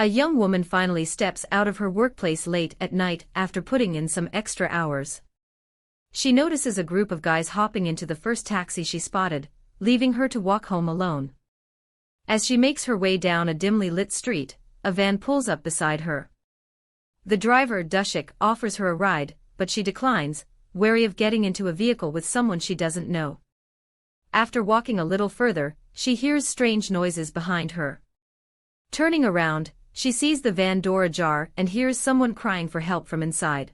A young woman finally steps out of her workplace late at night after putting in some extra hours. She notices a group of guys hopping into the first taxi she spotted, leaving her to walk home alone. As she makes her way down a dimly lit street, a van pulls up beside her. The driver, Dushik, offers her a ride, but she declines, wary of getting into a vehicle with someone she doesn't know. After walking a little further, she hears strange noises behind her. Turning around, she sees the van door ajar and hears someone crying for help from inside.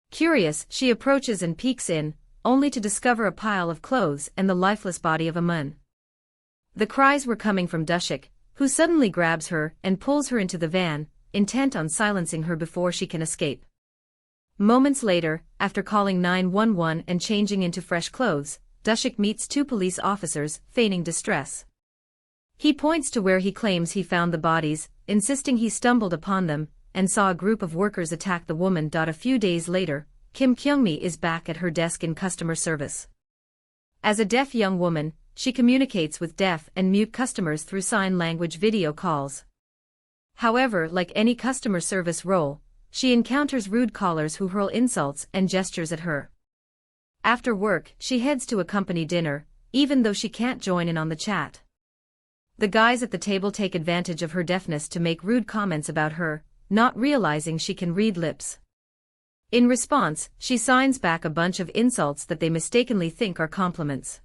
Curious, she approaches and peeks in, only to discover a pile of clothes and the lifeless body of a man. The cries were coming from Dushik, who suddenly grabs her and pulls her into the van, intent on silencing her before she can escape. Moments later, after calling 911 and changing into fresh clothes, Dushik meets two police officers, feigning distress. He points to where he claims he found the bodies, insisting he stumbled upon them, and saw a group of workers attack the woman. A few days later, Kim Kyungmi is back at her desk in customer service. As a deaf young woman, she communicates with deaf and mute customers through sign language video calls. However, like any customer service role, she encounters rude callers who hurl insults and gestures at her. After work, she heads to a company dinner, even though she can't join in on the chat. The guys at the table take advantage of her deafness to make rude comments about her, not realizing she can read lips. In response, she signs back a bunch of insults that they mistakenly think are compliments.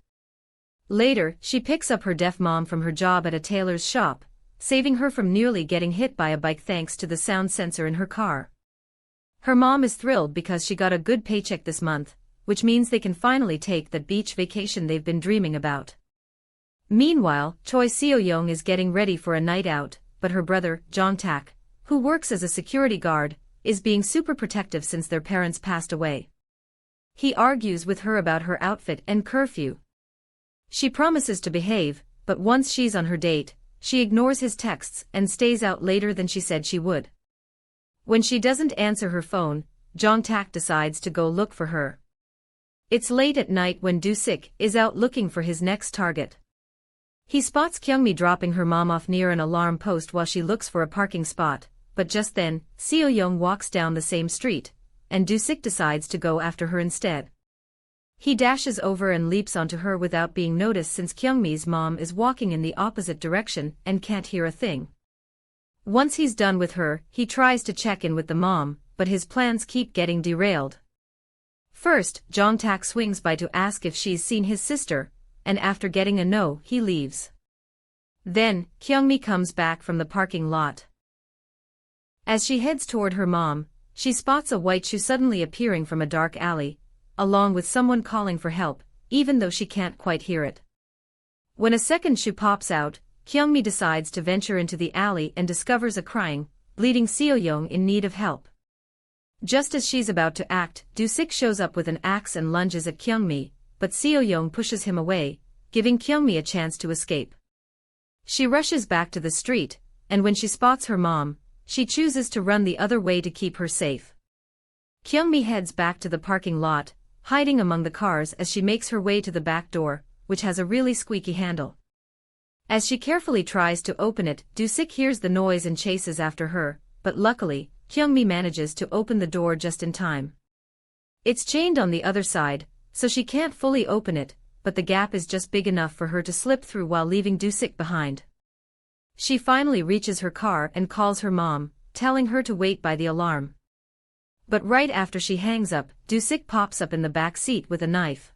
Later, she picks up her deaf mom from her job at a tailor's shop, saving her from nearly getting hit by a bike thanks to the sound sensor in her car. Her mom is thrilled because she got a good paycheck this month, which means they can finally take that beach vacation they've been dreaming about. Meanwhile, Choi Seo-young is getting ready for a night out, but her brother, Jong-tak, who works as a security guard, is being super protective since their parents passed away. He argues with her about her outfit and curfew. She promises to behave, but once she's on her date, she ignores his texts and stays out later than she said she would. When she doesn't answer her phone, Jong-tak decides to go look for her. It's late at night when Do-sik is out looking for his next target. He spots Kyungmi dropping her mom off near an alarm post while she looks for a parking spot, but just then, Seo-young walks down the same street, and Do-sik decides to go after her instead. He dashes over and leaps onto her without being noticed since Kyungmi's mom is walking in the opposite direction and can't hear a thing. Once he's done with her, he tries to check in with the mom, but his plans keep getting derailed. First, Jong-tak swings by to ask if she's seen his sister, and after getting a no, he leaves. Then, Kyungmi comes back from the parking lot. As she heads toward her mom, she spots a white shoe suddenly appearing from a dark alley, along with someone calling for help, even though she can't quite hear it. When a second shoe pops out, Kyungmi decides to venture into the alley and discovers a crying, bleeding Seo-young in need of help. Just as she's about to act, Do-sik shows up with an axe and lunges at Kyungmi, but Seo-young pushes him away, giving Kyungmi a chance to escape. She rushes back to the street, and when she spots her mom, she chooses to run the other way to keep her safe. Kyungmi heads back to the parking lot, hiding among the cars as she makes her way to the back door, which has a really squeaky handle. As she carefully tries to open it, Do-sik hears the noise and chases after her, but luckily, Kyungmi manages to open the door just in time. It's chained on the other side, so she can't fully open it, but the gap is just big enough for her to slip through while leaving Do-sik behind. She finally reaches her car and calls her mom, telling her to wait by the alarm. But right after she hangs up, Do-sik pops up in the back seat with a knife.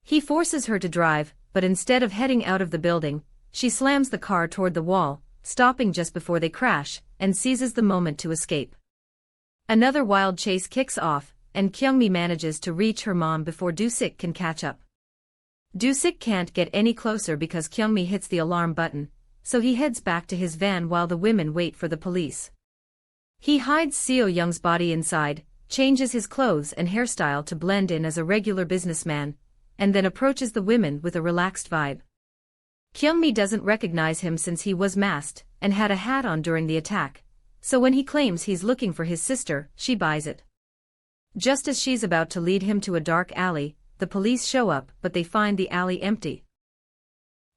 He forces her to drive, but instead of heading out of the building, she slams the car toward the wall, stopping just before they crash, and seizes the moment to escape. Another wild chase kicks off, and Kyungmi manages to reach her mom before Do-sik can catch up. Do-sik can't get any closer because Kyungmi hits the alarm button, so he heads back to his van while the women wait for the police. He hides Seo-young's body inside, changes his clothes and hairstyle to blend in as a regular businessman, and then approaches the women with a relaxed vibe. Kyungmi doesn't recognize him since he was masked and had a hat on during the attack, so when he claims he's looking for his sister, she buys it. Just as she's about to lead him to a dark alley, the police show up but they find the alley empty.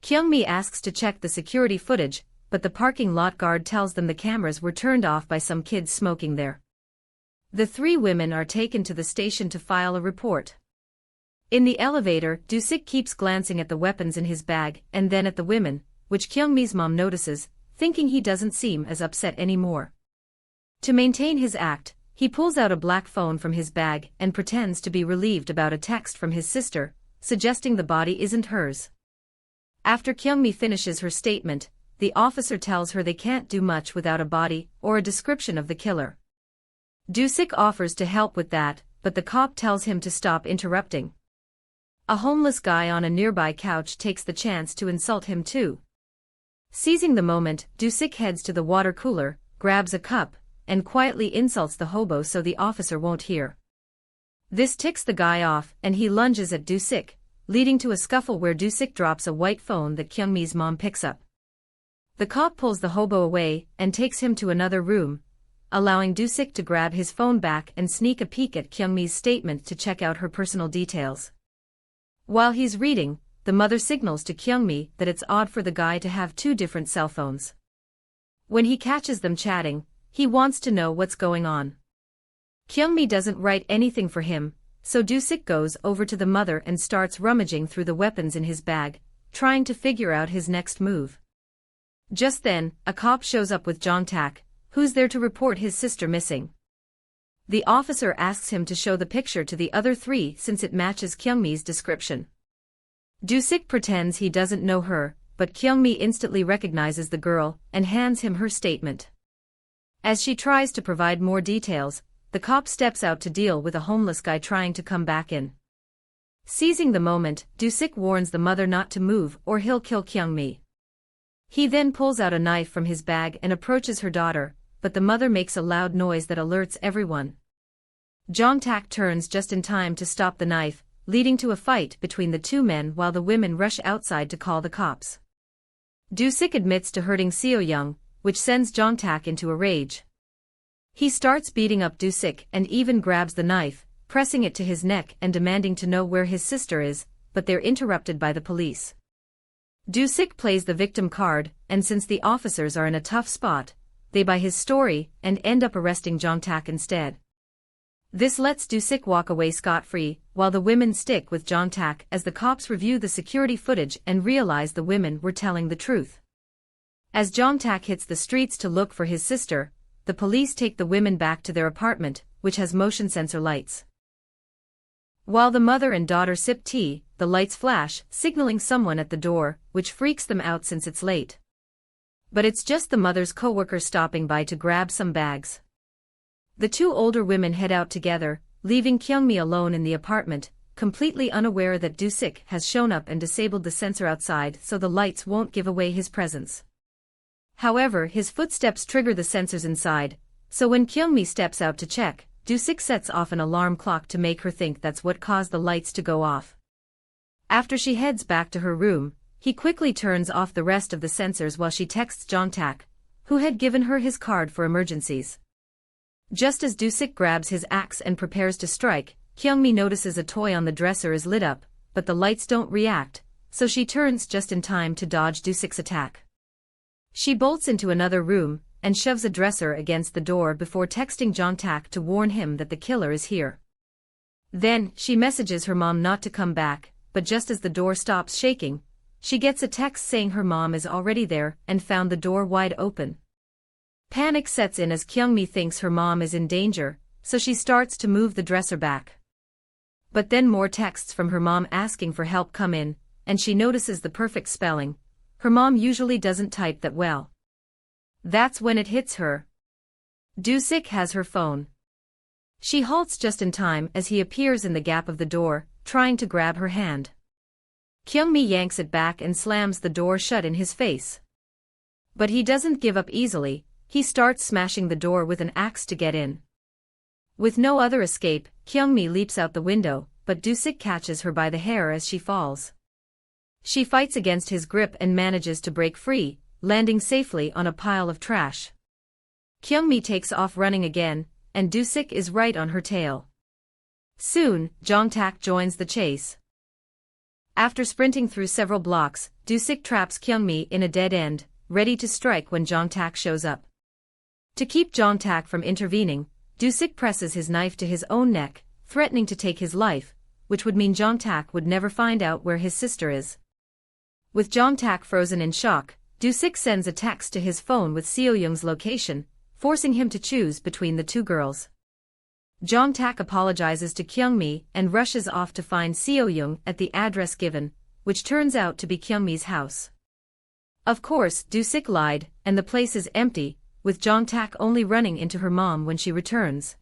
Kyungmi asks to check the security footage, but the parking lot guard tells them the cameras were turned off by some kids smoking there. The three women are taken to the station to file a report. In the elevator, Do-sik keeps glancing at the weapons in his bag and then at the women, which Kyung-mi's mom notices, thinking he doesn't seem as upset anymore. To maintain his act, he pulls out a black phone from his bag and pretends to be relieved about a text from his sister, suggesting the body isn't hers. After Kyung-mi finishes her statement, the officer tells her they can't do much without a body or a description of the killer. Do-sik offers to help with that, but the cop tells him to stop interrupting. A homeless guy on a nearby couch takes the chance to insult him too. Seizing the moment, Do-sik heads to the water cooler, grabs a cup, and quietly insults the hobo so the officer won't hear. This ticks the guy off and he lunges at Do-sik, leading to a scuffle where Do-sik drops a white phone that Kyung-mi's mom picks up. The cop pulls the hobo away and takes him to another room, allowing Do-sik to grab his phone back and sneak a peek at Kyung-mi's statement to check out her personal details. While he's reading, the mother signals to Kyung-mi that it's odd for the guy to have two different cell phones. When he catches them chatting, he wants to know what's going on. Kyung-mi doesn't write anything for him, so Do-sik goes over to the mother and starts rummaging through the weapons in his bag, trying to figure out his next move. Just then, a cop shows up with Jong-tak, who's there to report his sister missing. The officer asks him to show the picture to the other three since it matches Kyung-mi's description. Do-sik pretends he doesn't know her, but Kyung-mi instantly recognizes the girl and hands him her statement. As she tries to provide more details, the cop steps out to deal with a homeless guy trying to come back in. Seizing the moment, Do-sik warns the mother not to move or he'll kill Kyung-mi. He then pulls out a knife from his bag and approaches her daughter, but the mother makes a loud noise that alerts everyone. Jong-tak turns just in time to stop the knife, leading to a fight between the two men while the women rush outside to call the cops. Do-sik admits to hurting Seo-young, which sends Jong-tak into a rage. He starts beating up Do-sik and even grabs the knife, pressing it to his neck and demanding to know where his sister is, but they're interrupted by the police. Do-sik plays the victim card, and since the officers are in a tough spot, they buy his story and end up arresting Jong-tak instead. This lets Do-sik walk away scot-free, while the women stick with Jong-tak as the cops review the security footage and realize the women were telling the truth. As Jong-tak hits the streets to look for his sister, the police take the women back to their apartment, which has motion sensor lights. While the mother and daughter sip tea, the lights flash, signaling someone at the door, which freaks them out since it's late. But it's just the mother's coworker stopping by to grab some bags. The two older women head out together, leaving Kyung-mi alone in the apartment, completely unaware that Do-sik has shown up and disabled the sensor outside so the lights won't give away his presence. However, his footsteps trigger the sensors inside, so when Kyung-mi steps out to check, Do-sik sets off an alarm clock to make her think that's what caused the lights to go off. After she heads back to her room, he quickly turns off the rest of the sensors while she texts Jong-tak, who had given her his card for emergencies. Just as Do-sik grabs his axe and prepares to strike, Kyung-mi notices a toy on the dresser is lit up, but the lights don't react, so she turns just in time to dodge Do-sik's attack. She bolts into another room and shoves a dresser against the door before texting Jong-tak to warn him that the killer is here. Then, she messages her mom not to come back, but just as the door stops shaking, she gets a text saying her mom is already there and found the door wide open. Panic sets in as Kyung-mi thinks her mom is in danger, so she starts to move the dresser back. But then more texts from her mom asking for help come in, and she notices the perfect spelling. Her mom usually doesn't type that well. That's when it hits her. Do-sik has her phone. She halts just in time as he appears in the gap of the door, trying to grab her hand. Kyung-mi yanks it back and slams the door shut in his face. But he doesn't give up easily, he starts smashing the door with an axe to get in. With no other escape, Kyung-mi leaps out the window, but Do-sik catches her by the hair as she falls. She fights against his grip and manages to break free, landing safely on a pile of trash. Kyung-mi takes off running again, and Do-sik is right on her tail. Soon, Jong-tak joins the chase. After sprinting through several blocks, Do-sik traps Kyung-mi in a dead end, ready to strike when Jong-tak shows up. To keep Jong-tak from intervening, Do-sik presses his knife to his own neck, threatening to take his life, which would mean Jong-tak would never find out where his sister is. With Jong-tak frozen in shock, Do-sik sends a text to his phone with Seo-young's location, forcing him to choose between the two girls. Jong-tak apologizes to Kyung-mi and rushes off to find Seo-young at the address given, which turns out to be Kyung-mi's house. Of course, Do-sik lied, and the place is empty, with Jong-tak only running into her mom when she returns.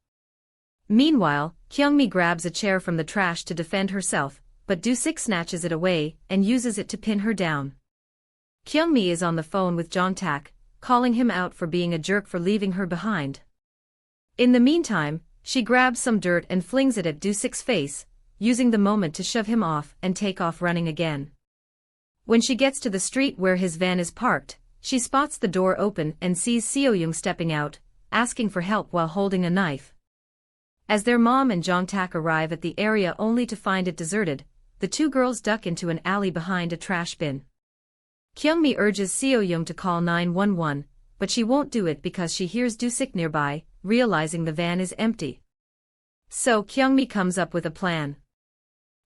Meanwhile, Kyung-mi grabs a chair from the trash to defend herself, but Do-sik snatches it away and uses it to pin her down. Kyung-mi is on the phone with Jong-tak, calling him out for being a jerk for leaving her behind. In the meantime, she grabs some dirt and flings it at Do-sik's face, using the moment to shove him off and take off running again. When she gets to the street where his van is parked, she spots the door open and sees Seo-young stepping out, asking for help while holding a knife. As their mom and Jong-tak arrive at the area only to find it deserted, the two girls duck into an alley behind a trash bin. Kyung-mi urges Seo-young to call 911, but she won't do it because she hears Do-sik nearby, realizing the van is empty. So Kyung-mi comes up with a plan.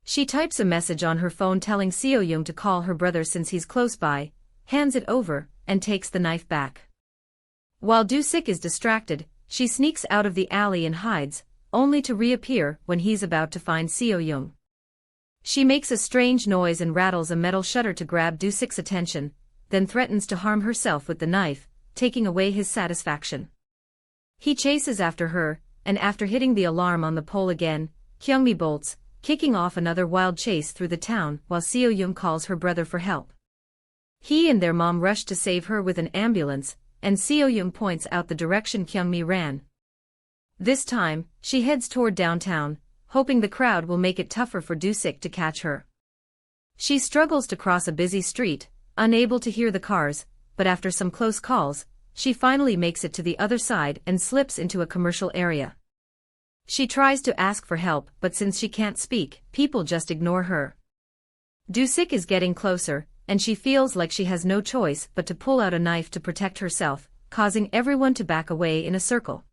She types a message on her phone telling Seo-young to call her brother since he's close by, hands it over, and takes the knife back. While Do-sik is distracted, she sneaks out of the alley and hides, only to reappear when he's about to find Seo-young. She makes a strange noise and rattles a metal shutter to grab Do-sik's attention, then threatens to harm herself with the knife, taking away his satisfaction. He chases after her, and after hitting the alarm on the pole again, Kyung-mi bolts, kicking off another wild chase through the town while Seo-young calls her brother for help. He and their mom rush to save her with an ambulance, and Seo-young points out the direction Kyung-mi ran. This time, she heads toward downtown, hoping the crowd will make it tougher for Do-sik to catch her. She struggles to cross a busy street, unable to hear the cars, but after some close calls, she finally makes it to the other side and slips into a commercial area. She tries to ask for help, but since she can't speak, people just ignore her. Do-sik is getting closer, and she feels like she has no choice but to pull out a knife to protect herself, causing everyone to back away in a circle.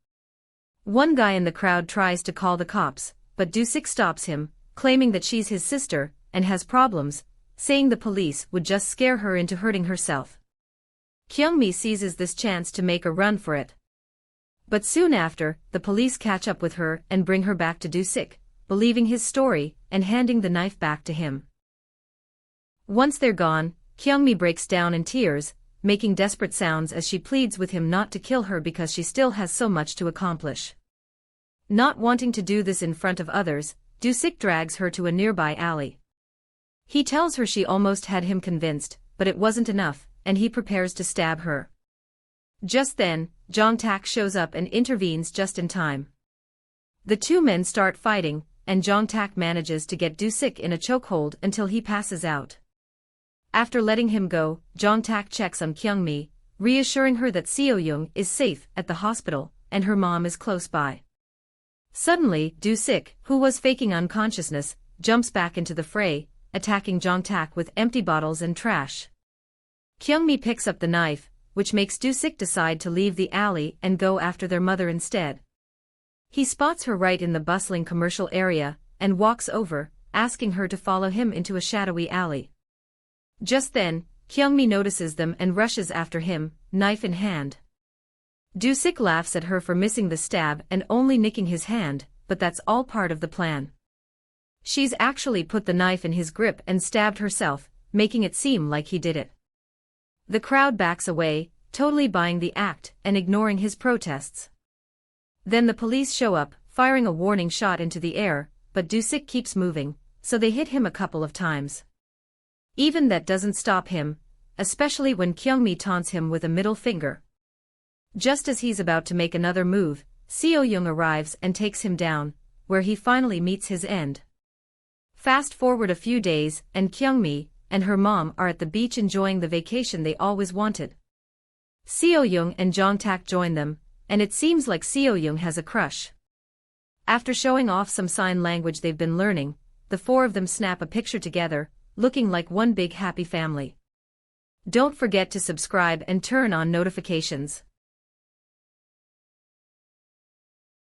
One guy in the crowd tries to call the cops, but Do-sik stops him, claiming that she's his sister and has problems, saying the police would just scare her into hurting herself. Kyung-mi seizes this chance to make a run for it. But soon after, the police catch up with her and bring her back to Do-sik, believing his story and handing the knife back to him. Once they're gone, Kyung-mi breaks down in tears, making desperate sounds as she pleads with him not to kill her because she still has so much to accomplish. Not wanting to do this in front of others, Do-sik drags her to a nearby alley. He tells her she almost had him convinced, but it wasn't enough, and he prepares to stab her. Just then, Jong-tak shows up and intervenes just in time. The two men start fighting, and Jong-tak manages to get Do-sik in a chokehold until he passes out. After letting him go, Jong-tak checks on Kyung-mi, reassuring her that Seo-young is safe at the hospital, and her mom is close by. Suddenly, Do-sik, who was faking unconsciousness, jumps back into the fray, attacking Jong-tak with empty bottles and trash. Kyung-mi picks up the knife, which makes Do-sik decide to leave the alley and go after their mother instead. He spots her right in the bustling commercial area, and walks over, asking her to follow him into a shadowy alley. Just then, Kyung-mi notices them and rushes after him, knife in hand. Do-sik laughs at her for missing the stab and only nicking his hand, but that's all part of the plan. She's actually put the knife in his grip and stabbed herself, making it seem like he did it. The crowd backs away, totally buying the act and ignoring his protests. Then the police show up, firing a warning shot into the air, but Do-sik keeps moving, so they hit him a couple of times. Even that doesn't stop him, especially when Kyung-mi taunts him with a middle finger. Just as he's about to make another move, Seo-young arrives and takes him down, where he finally meets his end. Fast forward a few days, and Kyung-mi and her mom are at the beach enjoying the vacation they always wanted. Seo-young and Jong-tak join them, and it seems like Seo-young has a crush. After showing off some sign language they've been learning, the four of them snap a picture together, looking like one big happy family. Don't forget to subscribe and turn on notifications.